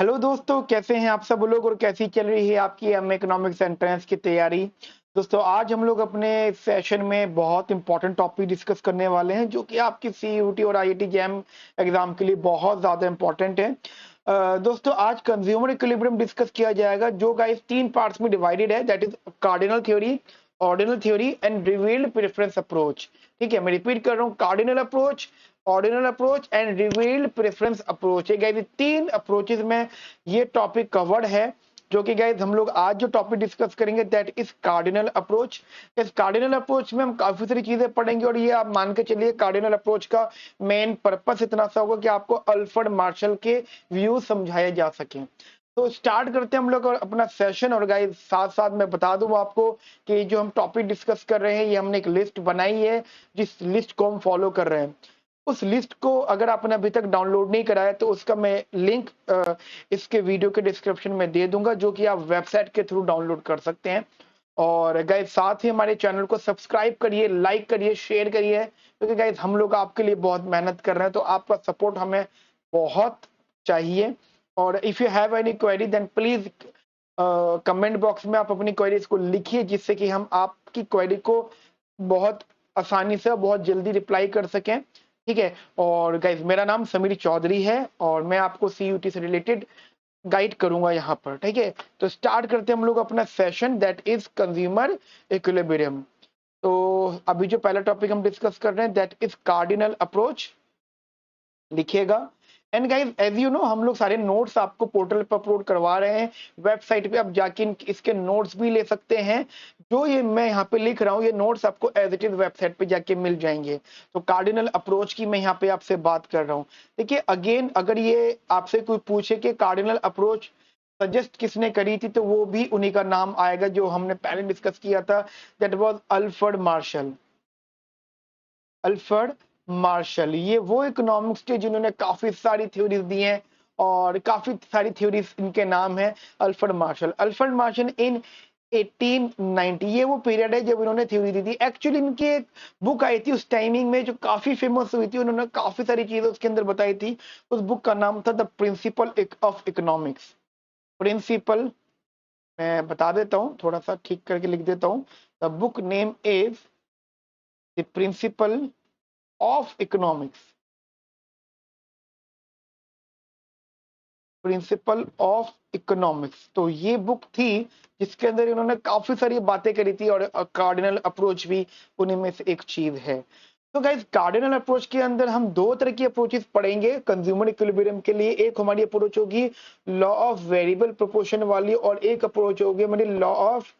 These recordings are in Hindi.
हेलो दोस्तों, कैसे हैं आप सब लोग और कैसी चल रही है आपकी एम इकोनॉमिक्स एंट्रेंस की तैयारी। दोस्तों, आज हम लोग अपने सेशन में बहुत इंपॉर्टेंट टॉपिक डिस्कस करने वाले हैं जो कि आपकी सीयूटी और आईआईटी जैम एग्जाम के लिए बहुत ज्यादा इंपॉर्टेंट है। दोस्तों, आज कंज्यूमर इक्विलिब्रियम डिस्कस किया जाएगा जो गाइस तीन पार्ट्स में डिवाइडेड है, that is cardinal theory, ordinal theory and revealed preference approach. ठीक है, मैं रिपीट कर रहा हूँ, cardinal approach, ordinal approach and revealed preference approach. ये गाइस तीन अप्रोचेस में ये टॉपिक कवर्ड है, जो कि गाइस हम लोग आज जो टॉपिक डिस्कस करेंगे दैट इज कार्डिनल अप्रोच। इस कार्डिनल अप्रोच में हम काफी सारी चीजें पढ़ेंगे और ये आप मान के चलिए कार्डिनल अप्रोच का मेन पर्पस इतना सा होगा कि आपको अल्फ्रेड मार्शल के व्यूज समझाए जा सके। तो स्टार्ट करते हैं हम लोग अपना सेशन। और गाइस साथ साथ मैं बता दूं आपको कि जो हम टॉपिक डिस्कस कर रहे हैं ये हमने एक लिस्ट बनाई है, जिस लिस्ट को हम फॉलो कर रहे हैं। उस लिस्ट को अगर आपने अभी तक डाउनलोड नहीं करा है तो उसका मैं लिंक इसके वीडियो के डिस्क्रिप्शन में दे दूंगा, जो कि आप वेबसाइट के थ्रू डाउनलोड कर सकते हैं। और गाइस साथ ही हमारे चैनल को सब्सक्राइब करिए, लाइक करिए, शेयर करिए, क्योंकि गाइस हम लोग आपके लिए बहुत मेहनत कर रहे हैं, तो आपका सपोर्ट हमें बहुत चाहिए। और if you have any query then please comment box में आप अपनी क्वेरीज को लिखिए, जिससे कि हम आपकी क्वेरी को बहुत आसानी से बहुत जल्दी रिप्लाई कर सकें। ठीक है, और गाइज मेरा नाम समीर चौधरी है और मैं आपको सीयूटी से रिलेटेड गाइड करूंगा यहाँ पर। ठीक है, तो स्टार्ट करते हैं हम लोग अपना session that is consumer equilibrium. तो अभी जो पहला टॉपिक हम डिस्कस कर रहे हैं दैट इज कार्डिनल अप्रोच, लिखिएगा। And guys as you know हम लोग सारे नोट्स आपको पोर्टल पर अपलोड करवा रहे हैं, वेबसाइट पे आप जाके इसके नोट्स भी ले सकते हैं। जो ये मैं यहाँ पे लिख रहा हूँ ये नोट्स आपको एज इट इज वेबसाइट पे जाके मिल जाएंगे। तो कार्डिनल अप्रोच की मैं यहाँ पे आपसे बात कर रहा हूँ। देखिए अगेन, अगर ये आपसे कोई पूछे कि कार्डिनल अप्रोच सजेस्ट किसने करी थी तो वो भी उन्हीं का नाम आएगा जो हमने पहले डिस्कस किया था, that was Alfred Marshall. Alfred Marshall ये वो इकोनॉमिक्स थे जिन्होंने काफी सारी थ्योरीज दी हैं और काफी सारी थ्योरीज इनके नाम है। अल्फ्रेड मार्शल, अल्फ्रेड मार्शल इन 1890, ये वो पीरियड है जब इन्होंने थ्योरी दी थी। एक्चुअली इनकी एक बुक आई थी उस टाइमिंग में जो काफी फेमस हुई थी, उन्होंने काफी सारी चीजें उसके अंदर बताई थी। उस बुक का नाम था the principle of economics. Principle, मैं बता देता हूँ, थोड़ा सा ठीक करके लिख देता हूँ। The book name is the principle of economics, principal of economics. तो ये बुक थी जिसके अंदर इन्होंने काफी सारी बातें करी थी और कार्डिनल अप्रोच भी उन्हीं में से एक चीज है। तो गाइस कार्डिनल अप्रोच के अंदर हम दो तरह की अप्रोचेस पढ़ेंगे कंज्यूमर इक्विलिब्रियम के लिए। एक हमारी अप्रोच होगी लॉ ऑफ वेरिएबल प्रोपोर्शन वाली और एक अप्रोच होगी हमारी law of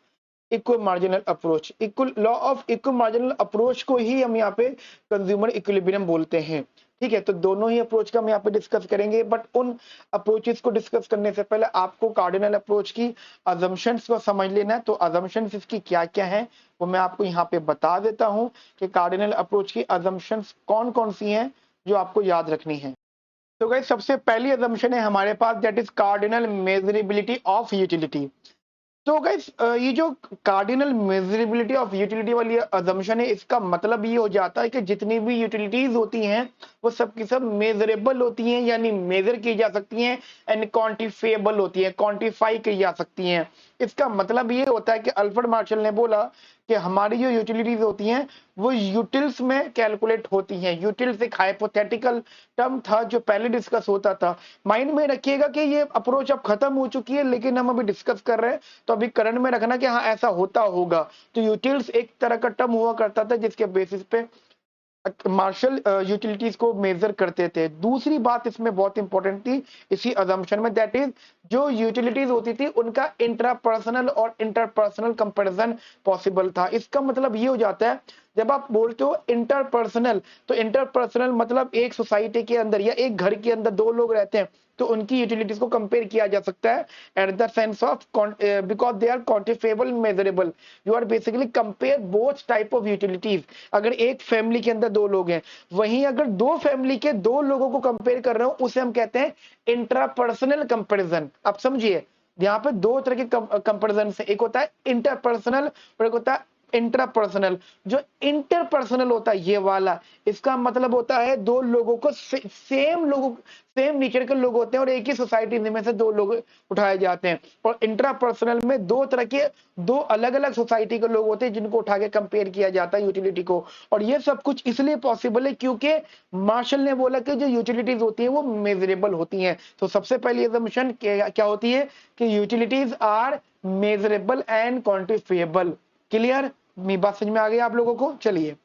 equal marginal approach. Equal law of equal marginal approach को ही हम यहाँ पे कंज्यूमर इक्विलिब्रियम बोलते हैं। ठीक है, तो दोनों ही अप्रोच का हम यहाँ पे डिस्कस करेंगे, बट उन अप्रोचेस को डिस्कस करने से पहले आपको कार्डिनल अप्रोच की अजम्पशंस को समझ लेना है। तो अजम्पशंस इसकी क्या क्या है वो मैं आपको यहाँ पे बता देता हूँ कि कार्डिनल अप्रोच की अजम्पशंस कौन कौन सी हैं जो आपको याद रखनी है। तो गाइस सबसे पहली अजम्पशन है हमारे पास, that is cardinal measurability of utility. तो गाइस ये जो कार्डिनल मेजरेबिलिटी ऑफ यूटिलिटी वाली अजम्पशन है, इसका मतलब ये हो जाता है कि जितनी भी यूटिलिटीज होती हैं वो सब की सब मेजरेबल होती हैं, यानी मेजर की जा सकती हैं, एंड क्वांटिफाइबल होती हैं, क्वांटिफाई की जा सकती हैं। इसका मतलब ये होता है कि अल्फ्रेड मार्शल ने बोला कि हमारी जो यूटिलिटीज होती हैं वो यूटिल्स में कैलकुलेट होती हैं। यूटिल्स एक हाइपोथेटिकल टर्म था जो पहले डिस्कस होता था। माइंड में रखिएगा कि ये अप्रोच अब खत्म हो चुकी है, लेकिन हम अभी डिस्कस कर रहे हैं तो अभी करंट में रखना कि हाँ ऐसा होता होगा। तो यूटिल्स एक तरह का टर्म हुआ करता था जिसके बेसिस पे मार्शल यूटिलिटीज को मेजर करते थे। दूसरी बात इसमें बहुत इंपॉर्टेंट थी इसी अजम्पशन में, दैट इज जो यूटिलिटीज होती थी उनका इंट्रापर्सनल और इंटरपर्सनल कंपैरिजन पॉसिबल था। इसका मतलब ये हो जाता है जब आप बोलते हो इंटरपर्सनल, तो इंटरपर्सनल मतलब एक सोसाइटी के अंदर या एक घर के अंदर दो लोग रहते हैं तो उनकी यूटिलिटीज को कंपेयर किया जा सकता है at the sense of because they are quantifiable measurable. You are basically compare both type of utilities. अगर एक फैमिली के अंदर दो लोग हैं, वहीं अगर दो फैमिली के दो लोगों को कंपेयर कर रहे हो उसे हम कहते हैं इंट्रापर्सनल कंपैरिजन। आप समझिए यहाँ पे दो तरह के कंपैरिजन है, एक होता है इंटरपर्सनल और एक होता है इंट्रापर्सनल। जो इंटरपर्सनल होता है ये वाला, इसका मतलब होता है दो लोगों को सेम नेचर के लोग होते हैं और एक ही सोसाइटी में से दो लोग उठाए जाते हैं। और इंट्रापर्सनल में दो तरह के, दो अलग अलग सोसाइटी के लोग होते हैं जिनको उठा के कंपेयर किया जाता है यूटिलिटी को। और ये सब कुछ इसलिए पॉसिबल है क्योंकि मार्शल ने बोला कि जो यूटिलिटीज होती है वो मेजरेबल होती हैं। तो सबसे पहली assumption क्या होती है कि utilities are measurable and quantifiable. Clear? मेरी बात समझ में आ गई आप लोगों को? चलिए,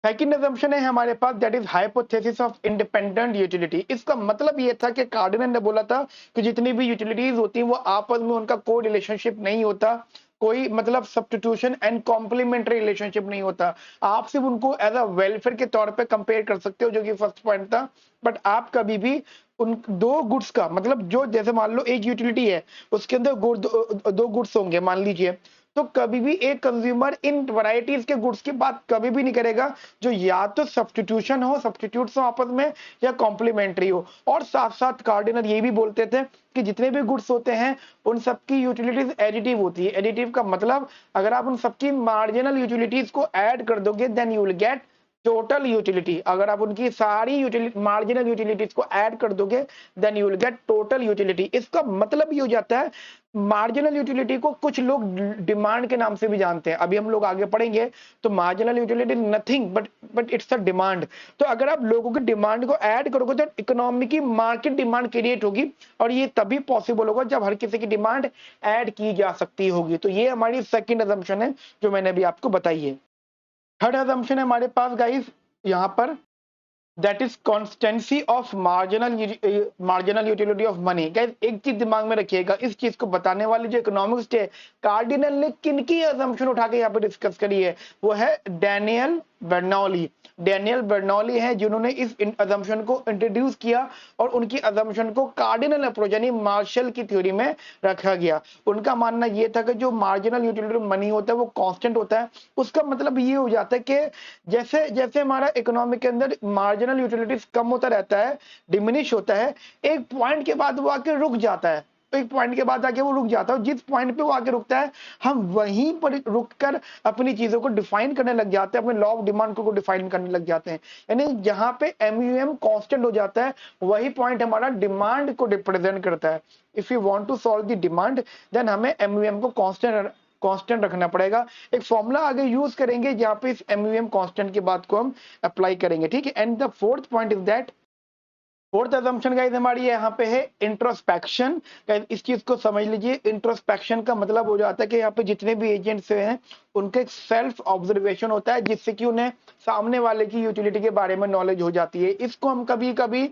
सेकंड assumption है हमारे पास, that is hypothesis of independent utility. इसका मतलब ये था कि कार्डिनल ने बोला था कि जितनी भी यूटिलिटीज होती हैं वो आपस में उनका कोई रिलेशनशिप नहीं होता, कोई मतलब सब्स्टिट्यूशन एंड कॉम्प्लीमेंट्री रिलेशनशिप नहीं होता। आप सिर्फ उनको एज अ वेलफेयर के तौर पे कंपेयर कर सकते हो, जो कि फर्स्ट पॉइंट था। बट आप कभी भी उन दो गुड्स का मतलब, जो जैसे मान लो एक यूटिलिटी है उसके अंदर दो गुड्स होंगे मान लीजिए, तो कभी भी एक कंज्यूमर इन वैरायटीज के गुड्स की बात कभी भी नहीं करेगा जो या तो सब्स्टिट्यूशन हो, सब्स्टिट्यूट्स हो आपस में, या कॉम्प्लीमेंट्री हो। और साथ साथ कार्डिनल ये भी बोलते थे कि जितने भी गुड्स होते हैं उन सबकी यूटिलिटीज एडिटिव होती है। एडिटिव का मतलब अगर आप उन सबकी मार्जिनल यूटिलिटीज को ऐड कर दोगे then you will get total utility. अगर आप उनकी सारी मार्जिनल यूटिलिटीज को ऐड कर दोगे then you will get total utility. इसका मतलब ये हो जाता है, मार्जिनल यूटिलिटी को कुछ लोग डिमांड के नाम से भी जानते हैं। अभी हम लोग आगे पढ़ेंगे तो marginal utility nothing but it's a demand. तो अगर आप लोगों की डिमांड को ऐड करोगे तो इकोनॉमी की मार्केट डिमांड क्रिएट होगी, और ये तभी पॉसिबल होगा जब हर किसी की डिमांड ऐड की जा सकती होगी। तो ये हमारी सेकंड assumption है जो मैंने अभी आपको बताई है। थर्ड assumption है हमारे पास गाइस यहाँ पर, that is constituency of marginal utility of money. Guys एक चीज दिमाग में रखिएगा, इस चीज को बताने वाली जो इकोनॉमिस्ट है कार्डिनल ने किनकी assumption उठा के यहाँ पे डिस्कस करी है, वो है डैनियल बर्नौली। डैनियल बर्नौली है जिन्होंने इस assumption को इंट्रोड्यूस किया, और उनकी assumption को कार्डिनल अप्रोच यानी मार्शल की थ्योरी में रखा गया। उनका मानना यह था कि जो मार्जिनल यूटिलिटी मनी होता है वो कांस्टेंट होता है। उसका मतलब ये हो जाता है कि जैसे जैसे हमारा इकोनॉमी के अंदर मार्जिनल यूटिलिटीज कम होता रहता है, डिमिनिश होता है, एक पॉइंट के बाद वो आके रुक जाता है। एक पॉइंट के बाद आके वो रुक जाता है, जिस पॉइंट पे वो आके रुकता है हम वहीं पर रुककर अपनी चीजों को डिफाइन करने लग जाते हैं, अपने लॉ ऑफ डिमांड को डिफाइन करने लग जाते हैं। यानी जहां पे MUM कांस्टेंट हो जाता है वही पॉइंट हमारा डिमांड को रिप्रेजेंट करता है। If you want to solve the demand then हमें MUM को कांस्टेंट रखना पड़ेगा। एक फॉर्मूला आगे यूज करेंगे जहां पे इस MUM कांस्टेंट की बात को हम अप्लाई करेंगे, ठीक है। And the fourth point is that, fourth assumption guys हमारी यहाँ पे है इंट्रोस्पेक्शन। इस चीज को समझ लीजिए, इंट्रोस्पेक्शन का मतलब हो जाता है कि यहाँ पे जितने भी एजेंट्स हैं उनका एक सेल्फ ऑब्जर्वेशन होता है जिससे कि उन्हें सामने वाले की यूटिलिटी के बारे में नॉलेज हो जाती है। इसको हम कभी कभी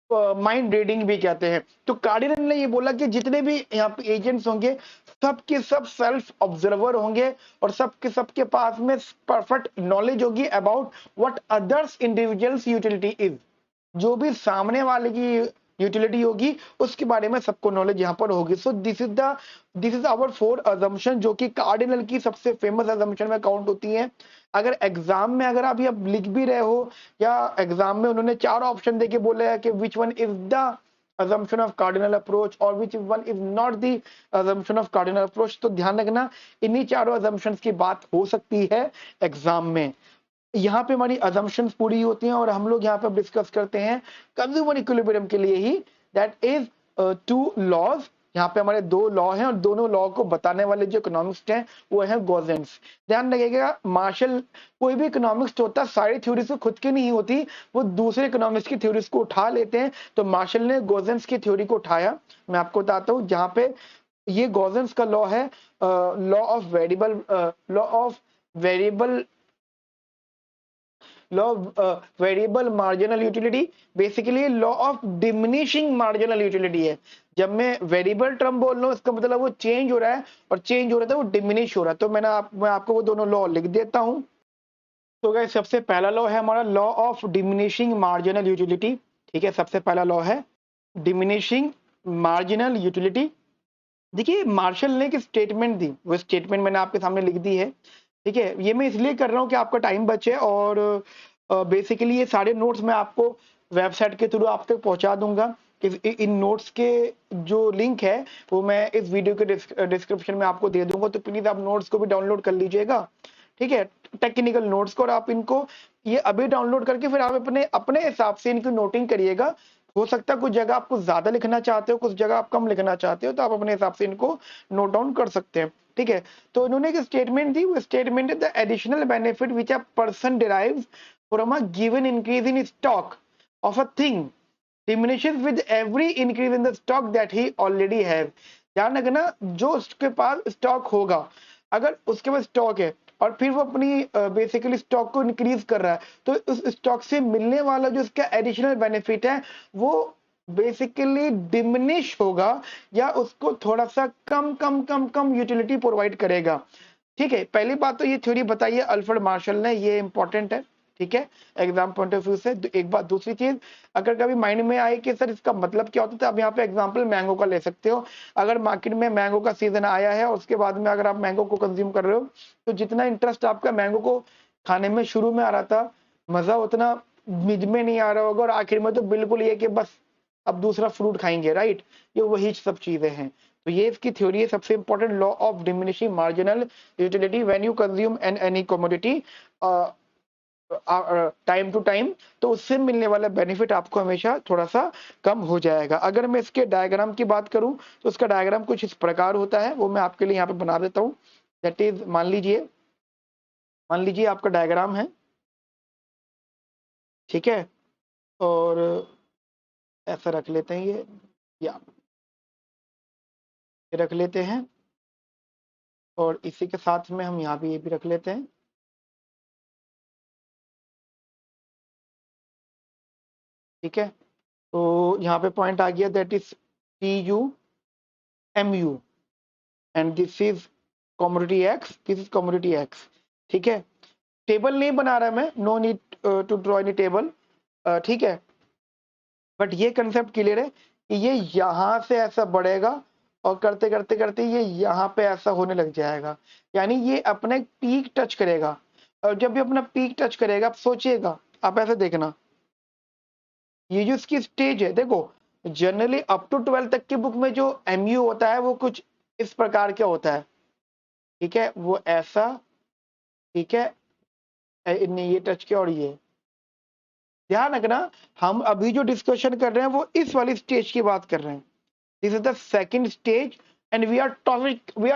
माइंड रीडिंग भी कहते हैं। तो कार्डिनल ने ये बोला कि जितने भी यहाँ पे एजेंट्स होंगे सब के सब सेल्फ ऑब्जर्वर होंगे, और सबके पास में परफेक्ट नॉलेज होगी about what others individuals utility is. जो भी सामने वाले की यूटिलिटी होगी उसके बारे में सबको नॉलेज यहाँ पर होगी। So this is our four assumption जो कि कार्डिनल की सबसे फेमस assumption में काउंट होती है। अगर एग्जाम में अगर आप अब लिख भी रहे हो या एग्जाम में उन्होंने चार ऑप्शन देके बोले है कि which one is the assumption of cardinal approach और which one is not the assumption of cardinal approach, तो ध्यान रखना इन्हीं चारों assumptions की बात हो सकती है एग्जाम में। यहाँ पे हमारी assumptions पूरी होती हैं और हम लोग यहाँ पे डिस्कस करते हैं कंज्यूमर इक्विलिब्रियम के लिए ही, दैट इज टू लॉज। यहाँ पे हमारे दो लॉ हैं और दोनों लॉ को बताने वाले जो इकोनॉमिस्ट हैं वो हैं गोजेंस। ध्यान रखिएगा, मार्शल कोई भी इकोनॉमिस्ट होता सारी थ्योरीज को खुद की नहीं होती, वो दूसरे इकोनॉमिस्ट की थ्योरीज को उठा लेते हैं। तो मार्शल ने गोजेंस की थ्योरी को उठाया, मैं आपको बताता हूँ। जहाँ पे ये गोजेंस का लॉ है, law variable marginal utility, basically law of diminishing marginal utility है। जब मैं वेरिएबल टर्म बोल रहा हूँ इसका मतलब वो चेंज हो रहा है, और चेंज हो रहा था वो डिमिनिश हो रहा है। तो मैं आपको वो दोनों लॉ लिख देता हूँ। तो गाइस सबसे पहला लॉ है हमारा law of diminishing marginal utility, ठीक है। सबसे पहला लॉ है डिमिनिशिंग मार्जिनल यूटिलिटी। देखिए मार्शल ने एक स्टेटमेंट दी, वो स्टेटमेंट मैंने आपके सामने लिख दी है, ठीक है। ये मैं इसलिए कर रहा हूँ कि आपका टाइम बचे, और बेसिकली ये सारे नोट्स मैं आपको वेबसाइट के थ्रू आप तक पहुंचा दूंगा। इन नोट्स के जो लिंक है वो मैं इस वीडियो के डिस्क्रिप्शन में आपको दे दूंगा, तो प्लीज आप नोट्स को भी डाउनलोड कर लीजिएगा, ठीक है, टेक्निकल नोट्स को। और आप इनको ये अभी डाउनलोड करके फिर आप अपने अपने हिसाब से इनकी नोटिंग करिएगा। हो सकता है कुछ जगह आपको ज्यादा लिखना चाहते हो, कुछ जगह आप कम लिखना चाहते हो, तो आप अपने हिसाब से इनको नोट डाउन कर सकते हैं, ठीक है। तो इन्होंने एक स्टेटमेंट दी, वो स्टेटमेंट है the additional benefit which a person derives from a given increase in stock of a thing diminishes with every increase in the stock that he already have। ध्यान रखना, जो उसके पास स्टॉक होगा, अगर उसके पास स्टॉक है और फिर वो अपनी बेसिकली स्टॉक को इंक्रीज कर रहा है, तो उस स्टॉक से मिलने वाला जो इसका एडिशनल बेनिफिट है वो बेसिकली डिमिनिश होगा, या उसको थोड़ा सा कम कम कम कम यूटिलिटी प्रोवाइड करेगा, ठीक है। पहली बात तो ये थ्योरी बताई है अल्फ्रेड मार्शल ने, ये इंपॉर्टेंट है, ठीक है, एग्जाम पॉइंट ऑफ व्यू से। एक बात, दूसरी चीज, अगर कभी माइंड में आए कि सर इसका मतलब क्या होता है, तो आप यहाँ पे एग्जांपल मैंगो का ले सकते हो। अगर मार्केट में मैंगो का सीजन आया है और उसके बाद में अगर आप मैंगो को कंज्यूम कर रहे हो, तो जितना इंटरेस्ट आपका मैंगो को खाने में शुरू में आ रहा था, मजा उतना मिड में नहीं आ रहा होगा, और आखिर में तो बिल्कुल ये कि बस अब दूसरा फ्रूट खाएंगे, राइट। ये वही सब चीजें हैं। तो ये इसकी थ्योरी है, सबसे important law of diminishing marginal utility when you consume any commodity time to time, तो उससे मिलने वाला बेनिफिट आपको हमेशा थोड़ा सा कम हो जाएगा। अगर मैं इसके डायग्राम की बात करूं, तो उसका डायग्राम कुछ इस प्रकार होता है, वो मैं आपके लिए यहाँ पे बना देता हूं। दैट इज, मान लीजिए आपका डायग्राम है, ठीक है, और ऐसा रख लेते हैं ये, या ये रख लेते हैं, और इसी के साथ में हम यहाँ भी ये भी रख लेते हैं, ठीक है। तो यहाँ पे पॉइंट आ गया, that is TU MU, and this is commodity X, this is commodity X, ठीक है। टेबल नहीं बना रहा मैं, no need to draw any table, ठीक है, बट ये कंसेप्ट क्लियर है कि ये यहां से ऐसा बढ़ेगा और करते करते करते ये यहाँ पे ऐसा होने लग जाएगा, यानी ये अपने पीक टच करेगा। और जब भी अपना पीक टच करेगा, आप सोचिएगा, आप ऐसे देखना, ये जो इसकी स्टेज है, देखो जनरली अप टू 12 तक की बुक में जो MU होता है वो कुछ इस प्रकार का होता है, ठीक है, वो ऐसा, ठीक है, इनने ये टच किया और ये। ध्यान रखना, हम अभी जो डिस्कशन कर रहे हैं वो इस वाली स्टेज की बात कर रहे हैं। This is the second stage, and we are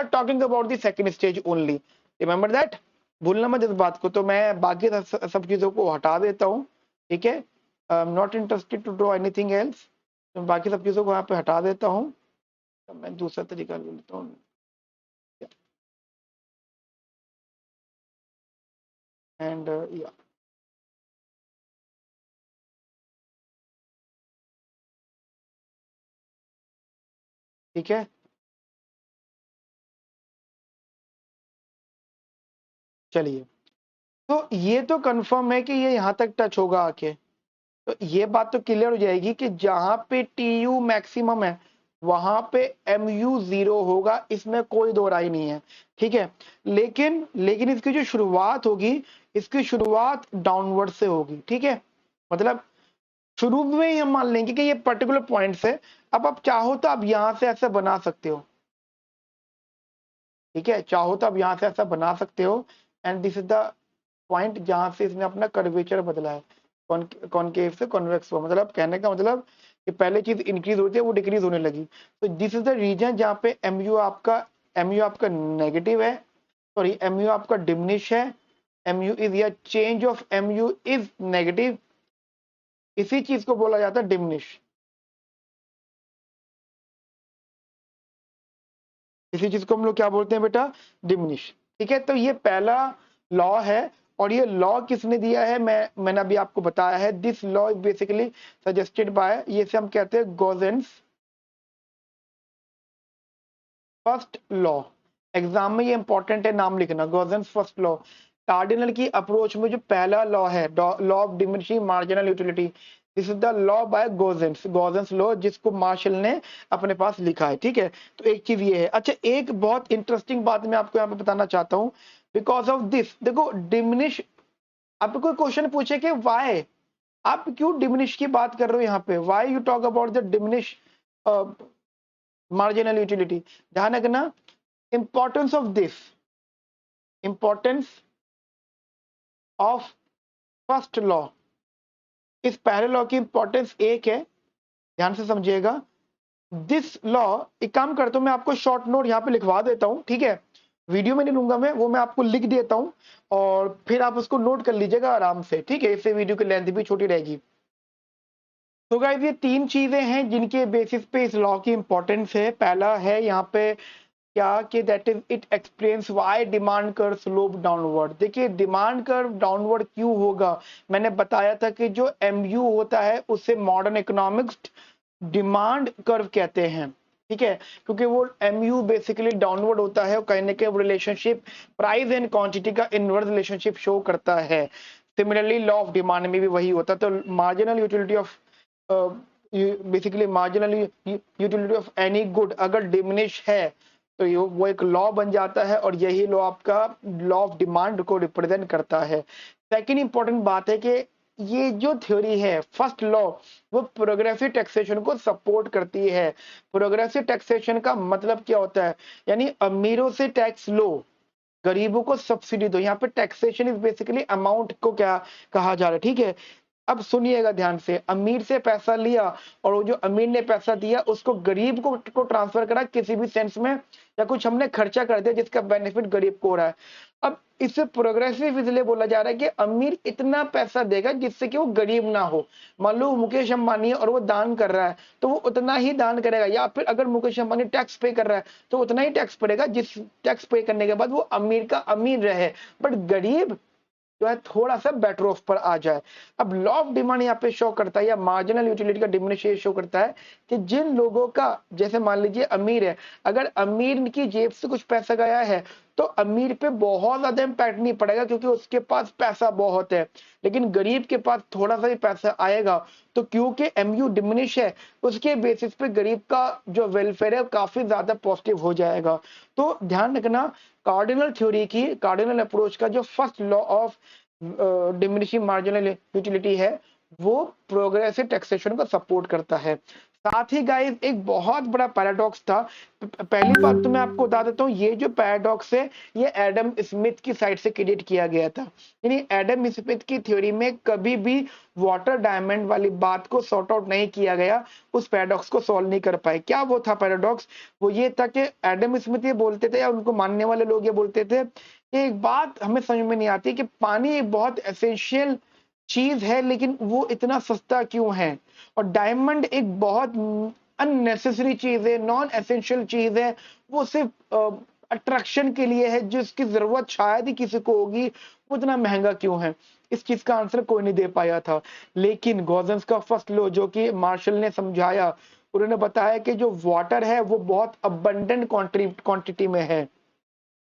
talking about the second stage only, remember that, भूलना मत इस बात को। तो मैं बाकी सब चीजों को हटा देता हूँ, ठीक है, I am not interested to draw anything else, तो बाकी सब चीजों को यहाँ पे हटा देता हूँ। तो मैं दूसरा तरीका ले लेता हूँ, एंड या, ठीक है, चलिए। तो ये तो कंफर्म है कि ये यहाँ तक टच होगा आके, तो ये बात तो क्लियर हो जाएगी कि जहां पे TU मैक्सिमम है वहां पे MU 0 होगा, इसमें कोई दो राय नहीं है, ठीक है। लेकिन लेकिन इसकी जो शुरुआत होगी, इसकी शुरुआत डाउनवर्ड से होगी, ठीक है, मतलब शुरू में ही हम मान लेंगे कि ये पर्टिकुलर पॉइंट से, अब आप चाहो तो आप यहां से ऐसा बना सकते हो, ठीक है, चाहो तो आप यहां से ऐसा बना सकते हो, and this is the point जहां से इसने अपना कर्वेचर बदला है, कॉनकेव से कॉन्वेक्स हुआ, मतलब कहने का मतलब कि पहले चीज इंक्रीज होती है वो डिक्रीज होने लगी। तो दिस इज द रीजन जहां पे MU आपका नेगेटिव है, सॉरी MU आपका डिमिनिश है, MU इज या change of MU is negative, इसी चीज को बोला जाता है डिमिनिश, इसी चीज को हम लोग क्या बोलते हैं बेटा, डिमिनिश, ठीक है। तो ये पहला लॉ है, और ये लॉ किसने दिया है, मैंने अभी आपको बताया है, this law is basically suggested by, ये से हम कहते हैं गोजेंस फर्स्ट लॉ। एग्जाम में ये इंपॉर्टेंट है, नाम लिखना, गोजेंस फर्स्ट लॉ। कार्डिनल की अप्रोच में जो पहला लॉ है, law of diminishing marginal utility, this is the law by Gossen's law, जिसको मार्शल ने अपने पास लिखा है, ठीक है। तो एक चीज ये है। अच्छा, एक बहुत इंटरेस्टिंग बात मैं आपको यहाँ पे बताना चाहता हूँ, बिकॉज ऑफ दिस, देखो डिमिनिश, आपको कोई क्वेश्चन पूछे कि वाई, आप क्यों डिमिनिश की बात कर रहे हो यहाँ पे? Why you talk about the diminish marginal utility? ध्यान रखना, importance of this, importance of first law, इस पहले लॉ की इंपॉर्टेंस एक है, ध्यान से समझिएगा। दिस लॉ, एक काम करता हूं, मैं आपको शॉर्ट नोट यहाँ पे लिखवा देता हूं, ठीक है? वीडियो में नहीं लूंगा मैं, वो मैं आपको लिख देता हूं और फिर आप उसको नोट कर लीजिएगा आराम से, ठीक है? इससे वीडियो की लेंथ भी छोटी रहेगी। तो गाइस ये तीन चीजें हैं जिनके बेसिस पे इस लॉ की इंपॉर्टेंस है। पहला है यहाँ पे क्या कि that is it explains why demand curve slope downward. देखिए डिमांड कर्व डाउनवर्ड क्यों होगा, मैंने बताया था कि जो एमयू होता है उसे मॉडर्न इकोनॉमिक्स डिमांड कर्व कहते हैं, ठीक है? क्योंकि वो एमयू बेसिकली डाउनवर्ड होता है और कहीं ना कहीं रिलेशनशिप प्राइस एंड क्वांटिटी का इनवर्स रिलेशनशिप शो करता है। सिमिलरली लॉ ऑफ डिमांड में भी वही होता है। तो marginal utility of basically marginal utility of any good अगर डिमिनिश है तो ये वो एक लॉ बन जाता है और यही लॉ आपका लॉ ऑफ डिमांड को रिप्रेजेंट करता है। सेकेंड इंपॉर्टेंट बात है कि ये जो थ्योरी है फर्स्ट लॉ, वो प्रोग्रेसिव टैक्सेशन को सपोर्ट करती है। प्रोग्रेसिव टैक्सेशन का मतलब क्या होता है? यानी अमीरों से टैक्स लो, गरीबों को सब्सिडी दो। यहाँ पे टैक्सेशन इज बेसिकली अमाउंट को क्या कहा जा रहा है, ठीक है? अब सुनिएगा ध्यान से, अमीर से पैसा लिया और वो जो अमीर ने पैसा दिया उसको गरीब को ट्रांसफर करा किसी भी सेंस में, या कुछ हमने खर्चा कर दिया जिसका बेनिफिट गरीब को हो रहा है। अब इससे प्रोग्रेसिव इसलिए बोला जा रहा है कि अमीर इतना पैसा देगा जिससे कि वो गरीब ना हो। मान लो मुकेश अंबानी और वो दान कर रहा है तो वो उतना ही दान करेगा, या फिर अगर मुकेश अंबानी टैक्स पे कर रहा है तो उतना ही टैक्स पड़ेगा जिस टैक्स पे करने के बाद वो अमीर का अमीर रहे, बट गरीब जो है थोड़ा सा बेटर ऑफ पर आ जाए। अब लॉ ऑफ डिमांड यहाँ पे शो करता है या मार्जिनल यूटिलिटी का डिमिनिश शो करता है कि जिन लोगों का, जैसे मान लीजिए अमीर है, अगर अमीर की जेब से कुछ पैसा गया है तो अमीर पे बहुत ज्यादा इंपैक्ट नहीं पड़ेगा क्योंकि उसके पास पैसा बहुत है, लेकिन गरीब के पास थोड़ा सा ही पैसा आएगा तो क्योंकि एमयू डिमिनिश है उसके बेसिस पे गरीब का जो वेलफेयर है काफी ज्यादा पॉजिटिव हो जाएगा। तो ध्यान रखना, कार्डिनल थ्योरी की, कार्डिनल अप्रोच का जो first law of diminishing marginal utility है वो प्रोग्रेसिव टैक्सेशन को सपोर्ट करता है। साथ ही गाइस एक बहुत बड़ा पैराडॉक्स था। पहली बात तो मैं आपको बता देता हूँ, ये जो पैराडॉक्स है ये एडम स्मिथ की साइड से क्रिएट किया गया था। यानी एडम स्मिथ की थ्योरी में कभी भी वाटर डायमंड वाली बात को सॉर्ट आउट नहीं किया गया, उस पैराडॉक्स को सॉल्व नहीं कर पाए। क्या वो था पैराडॉक्स? वो ये था कि एडम स्मिथ ये बोलते थे या उनको मानने वाले लोग ये बोलते थे कि एक बात हमें समझ में नहीं आती कि पानी एक बहुत एसेंशियल चीज है लेकिन वो इतना सस्ता क्यों है, और डायमंड एक बहुत अननेसेसरी चीज है, नॉन एसेंशियल चीज है, वो सिर्फ अट्रैक्शन के लिए है जिसकी जरूरत शायद ही किसी को होगी, वो इतना महंगा क्यों है? इस चीज का आंसर कोई नहीं दे पाया था। लेकिन गॉसेंस का फर्स्ट लॉ जो कि मार्शल ने समझाया, उन्होंने बताया कि जो वाटर है वो बहुत अबंडेंट क्वांटिटी में है,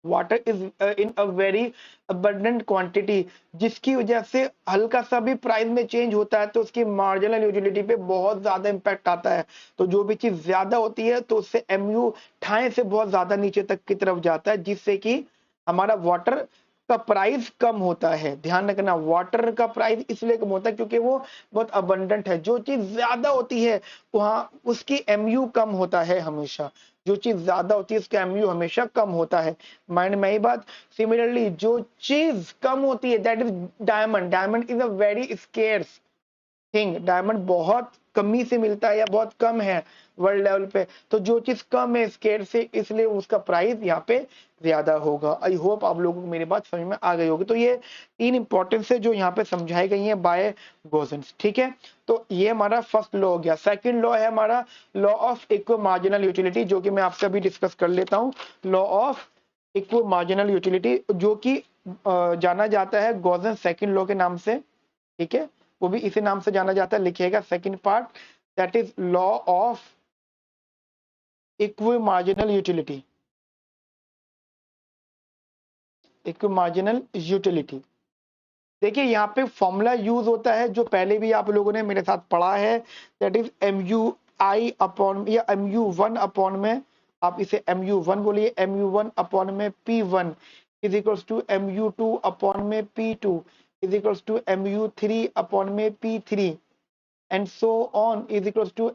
water is in a very abundant quantity, जिसकी वजह से हल्का सा भी प्राइस में चेंज होता है तो उसकी मार्जिनल यूटिलिटी पे बहुत ज्यादा इंपैक्ट आता है। तो जो भी चीज ज्यादा होती है तो उससे एमयू ठाए से बहुत ज्यादा नीचे तक की तरफ जाता है, जिससे कि हमारा वाटर का प्राइस कम होता है। ध्यान रखना, वाटर का प्राइस इसलिए कम होता है क्योंकि वो बहुत अबंडेंट है। जो चीज ज्यादा होती है वहां उसकी एमयू कम होता है हमेशा, जो चीज ज्यादा होती है उसका एमयू हमेशा कम होता है। माइंड में ही बात। सिमिलरली जो चीज कम होती है that is diamond, diamond is a very scarce thing, diamond बहुत कमी से मिलता है या बहुत कम है वर्ल्ड लेवल पे, तो जो चीज कम है स्केर से इसलिए उसका प्राइस यहाँ पे ज्यादा होगा। आई होप आप लोगों को मेरी बात समझ में आ गई होगी। तो ये तीन इंपॉर्टेंस है जो यहाँ पे समझाई गई है बाय गोसेंस, ठीक है? तो ये हमारा फर्स्ट लॉ हो गया। सेकंड लॉ है हमारा law of equi marginal utility, जो कि मैं आपसे अभी डिस्कस कर लेता हूँ। Law of equi marginal utility जो कि जाना जाता है गॉसेंस सेकंड लॉ के नाम से, ठीक है? वो भी इसी नाम से जाना जाता है, लिखिएगा second part, that is law of equi marginal utility, equi marginal utility. देखिए यहाँ पे फॉर्मूला यूज होता है जो पहले भी आप लोगों ने मेरे साथ पढ़ा है, that is M U I upon या एम यू वन अपॉन में, आप इसे एम यू वन बोलिए, एम यू वन अपॉन में P one is equals to M U two upon में P two is equals to mu3 upon में p3 and so on is equals to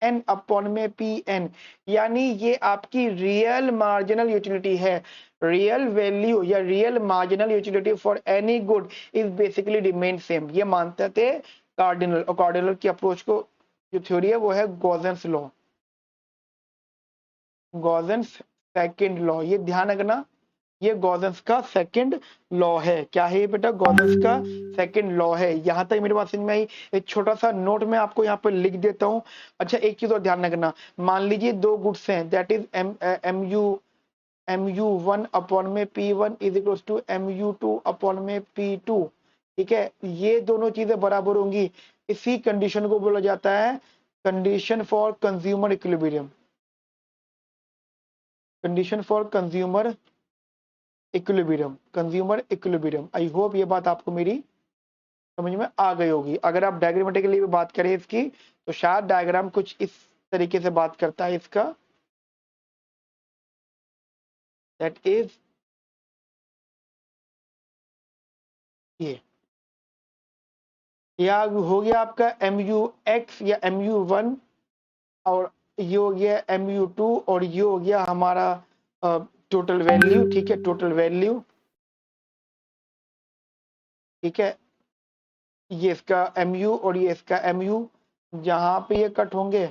mun upon में pn। यानी ये आपकी रियल मार्जिनल यूटिलिटी है। रियल वैल्यू या real marginal utility for any good is basically remain same. ये मानते थे कार्डिनल, और कार्डिनल की अप्रोच को जो थ्योरी है वो है गॉसेंस लॉ, गॉसेंस सेकंड लॉ। ये ध्यान रखना, ये गॉसेंस का सेकंड लॉ है। क्या है ये बेटा? गॉसेंस का सेकंड लॉ है। यहां तक मेरी बात समझ में आई? एक छोटा सा नोट मैं आपको यहाँ पे लिख देता हूँ। अच्छा, एक चीज और ध्यान रखना, मान लीजिए दो गुड्स हैं, दैट इज mu1 अपॉन में p1 is equal to mu2 upon में p2। ठीक है, ये दोनों चीजें बराबर होंगी। इसी कंडीशन को बोला जाता है condition for consumer equilibrium, condition for consumer equilibrium, consumer equilibrium. I hope ये बात आपको मेरी समझ में आ गई होगी। अगर आप डायग्रामेटिकली भी बात करें इसकी, तो शायद डायग्राम कुछ इस तरीके से बात करता है इसका, दैट इज ये। या हो गया आपका mu(x) या mu1, और ये हो गया mu2, और ये हो गया हमारा टोटल वैल्यू। ठीक है, टोटल वैल्यू। ठीक है, ये इसका mu और ये इसका mu, जहां पे ये कट होंगे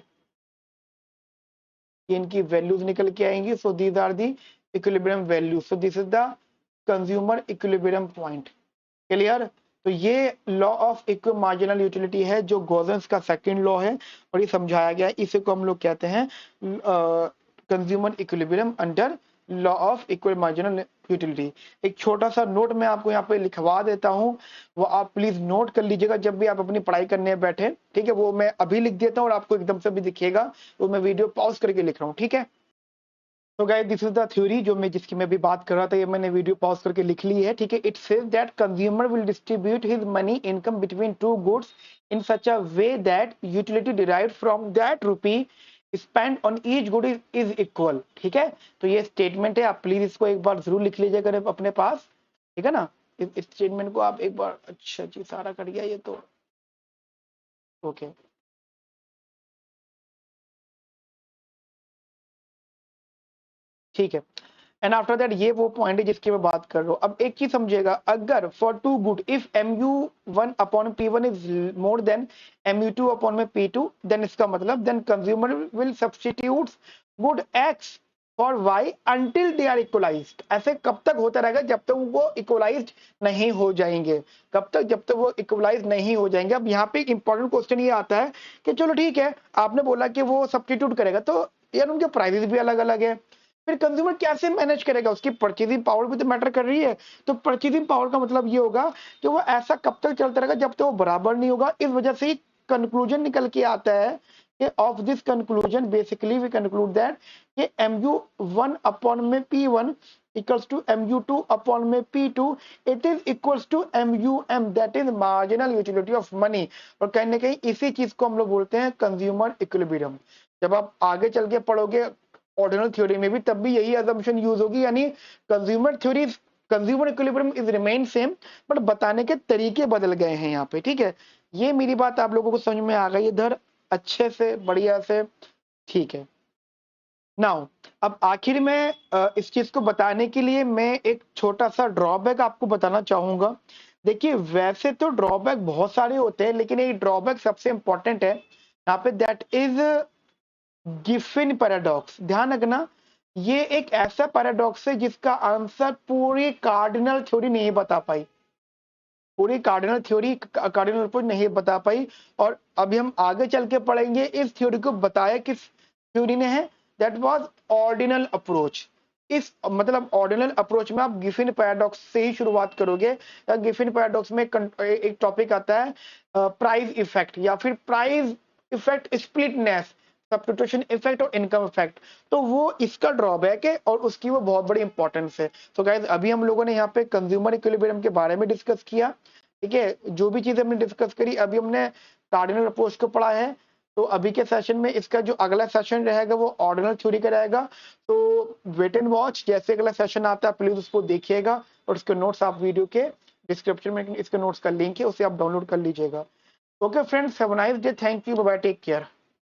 ये इनकी वैल्यूज निकल के आएंगी। So these are the equilibrium value. So this is the consumer equilibrium point. Clear? तो ये law of equi marginal utility है, जो गॉसेंस का सेकंड लॉ है, और ये समझाया गया है। इसे को हम लोग कहते हैं consumer equilibrium under law of equal marginal utility. एक छोटा सा नोट मैं आपको यहाँ पे लिखवा देता हूँ, वो आप प्लीज नोट कर लीजिएगा जब भी आप अपनी पढ़ाई करने बैठे। ठीक है, वो मैं अभी लिख देता हूँ और आपको एकदम से भी दिखेगा, वो मैं वीडियो पॉज करके लिख रहा हूँ। ठीक है, तो guys this is the theory जो मैं जिसकी मैं भी बात कर रहा था, ये मैंने वीडियो पॉज करके लिख ली है। ठीक है, it says that consumer will distribute his money income between two goods in such a way that utility derived from that rupee spend on each good is equal. ठीक है, तो ये स्टेटमेंट है, आप प्लीज इसको एक बार जरूर लिख लीजिएगा अपने पास। ठीक है ना, इस स्टेटमेंट को आप एक बार, अच्छा जी सारा कर गया ये तो, ओके। ठीक है, एंड आफ्टर दैट ये वो पॉइंट है जिसकी मैं बात कर रहा हूँ। अब एक चीज समझिएगा, अगर for two good if mu1 upon p1 is more than mu2 upon में p2, देन इसका मतलब then consumer will substitute good x for y until they are equalised. ऐसे कब तक होता रहेगा? जब तक वो इक्वलाइज्ड नहीं हो जाएंगे। कब तक? जब तक वो इक्वलाइज नहीं हो जाएंगे। अब यहाँ पे एक इंपॉर्टेंट क्वेश्चन ये आता है कि चलो ठीक है, आपने बोला कि वो सब्स्टिट्यूट करेगा, तो यार उनके प्राइसेस भी अलग अलग है, फिर कंज्यूमर कैसे मैनेज करेगा? उसकी परचेजिंग पावर भी तो मैटर कर रही है। तो परचेजिंग पावर का मतलब ये होगा कि वो ऐसा कब तक चलता रहेगा जब तक वो बराबर नहीं होगा। इस वजह से कंक्लूजन निकल के आता है कि of this conclusion basically we conclude that कि mu1 अपॉन में p1 equals to mu2 upon में p2, it is equals to mum, that is marginal utility of money. और कहीं ना कहीं इसी चीज को हम लोग बोलते हैं कंज्यूमर इक्विलिब्रियम। जब आप आगे चल के पढ़ोगे ऑर्डिनल थ्योरी में भी, तब भी यही असम्पशन यूज होगी, यानी consumer theory, consumer equilibrium is remain same, but बताने के तरीके बदल गए हैं यहाँ पे। ठीक है, ये मेरी बात आप लोगों को समझ में आ गई इधर अच्छे से, बढ़िया से? ठीक है, नाउ अब आखिर में इस चीज को बताने के लिए मैं एक छोटा सा ड्रॉबैक आपको बताना चाहूंगा। देखिए, वैसे तो ड्रॉबैक बहुत सारे होते हैं, लेकिन एक ड्रॉबैक सबसे इंपॉर्टेंट है यहाँ पे, दैट इज गिफिन पैराडॉक्स। ध्यान रखना, ये एक ऐसा पैराडॉक्स है जिसका आंसर पूरी कार्डिनल थ्योरी नहीं बता पाई, पूरी कार्डिनल थ्योरी, कार्डिनल अप्रोच नहीं बता पाई। और अभी हम आगे चल के पढ़ेंगे इस थ्योरी को बताया किस थ्योरी ने है, दैट वाज ऑर्डिनल अप्रोच। इस मतलब ऑर्डिनल अप्रोच में आप गिफिन पैराडॉक्स से ही शुरुआत करोगे। गिफिन पैराडॉक्स में एक टॉपिक आता है प्राइस इफेक्ट, या फिर प्राइस इफेक्ट स्प्लिटनेस, सब्स्टिट्यूशन इफेक्ट और इनकम इफेक्ट। तो वो इसका ड्रॉबैक है और उसकी वो बहुत बड़ी इंपॉर्टेंस है। तो गाइस अभी हम लोगों ने यहाँ पे कंज्यूमर इक्विलिब्रियम के बारे में डिस्कस किया। ठीक है, जो भी चीजें हमने डिस्कस करी, अभी हमने कार्डिनल अप्रोच को पढ़ा है। तो अभी के सेशन में इसका जो अगला सेशन रहेगा वो ऑर्डिनल थ्योरी का रहेगा। तो वेट एंड वॉच, जैसे अगला सेशन आता है प्लीज उसको देखिएगा और उसके नोट्स आप वीडियो के डिस्क्रिप्शन में इसके नोट्स का लिंक है, उसे आप डाउनलोड कर लीजिएगा। Okay friends, have a nice day, thank you, bye bye, take care.